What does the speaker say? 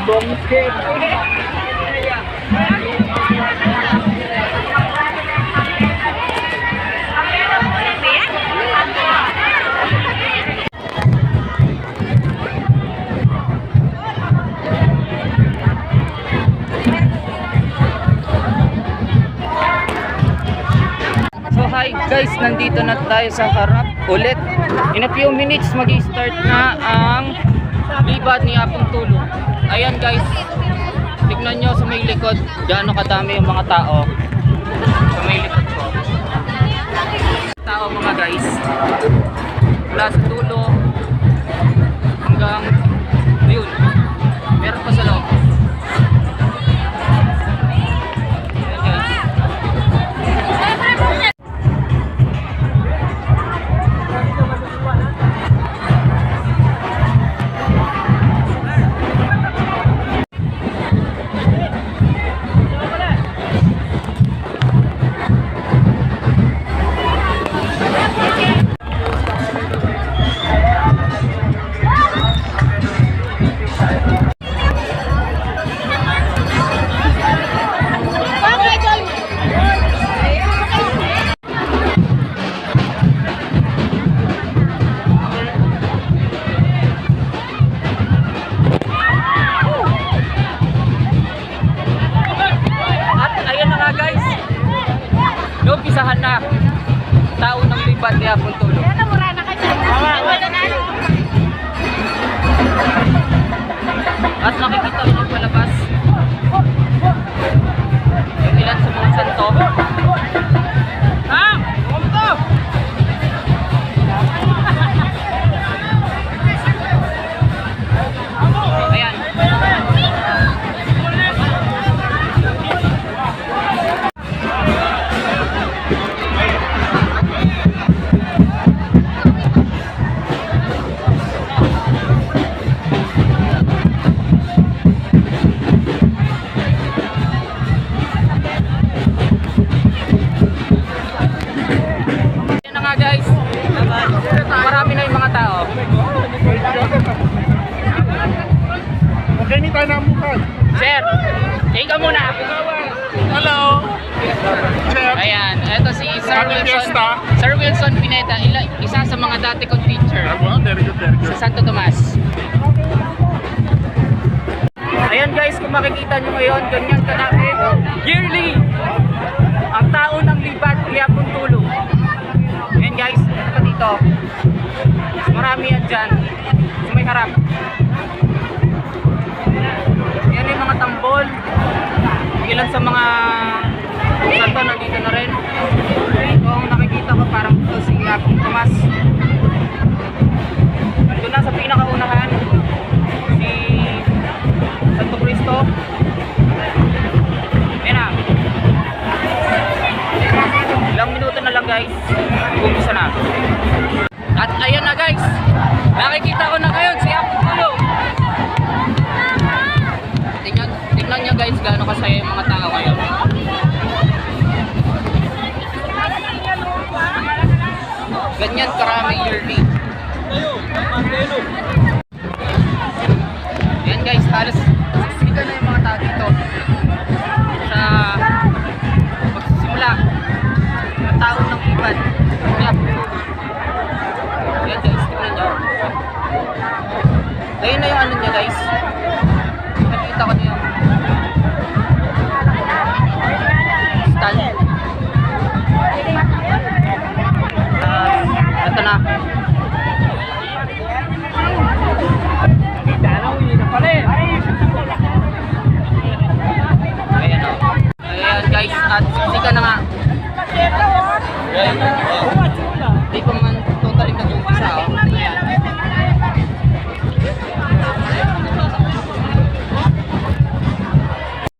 Hi guys, nandito na tayo sa harap ulit. In a few minutes mag-start na ang libat ni Apong Tulong. Ayan guys, tignan nyo sa may likod gaano kadami yung mga tao sa may likod ko. Tao mga guys, mula sa dulo hanggang yun, meron pa sa loob. Umpisahan na tao ng libat ni Apong Tulong. At nakikita nyo palabas yung ilan sa mga santo. Ayan. Guys, marami na yung mga tao. Okay, hindi tayo namukan. Sir, ikaw muna. Hello. Sir. Ayan, ito si Sir Happy Wilson. Fiesta. Sir Wilson Pineda, isa sa mga dati kong teacher Very good, very good. sa Santo Tomas. Ayan guys, kung makikita nyo ngayon, ganyan kadami. Yearly, ang tao ng libat ni Apong Tulong. Ayan guys, ito pa dito. Marami yan dyan. So may harap. Yan yung mga tambol. Ilan sa mga santo nandito na rin. So ang nakikita ko parang ito si Apong Tomas. Doon na sa pinakaunahan si Santo Cristo. Ayan na. Ilang minuto na lang guys, umpisa na. At ayan na guys, nakikita ko na ngayon si Apong Tulong. Tingnan nyo guys gaano kasaya yung mga tao ngayon. Ganyan karami yearly. Ayan guys, halos sisigan na yung mga tao dito sa magsisimula tao ng libat. Ayan guys, tignan nyo. Ayun na yung ano niya guys. Nakita ko na yung stand. Ito na.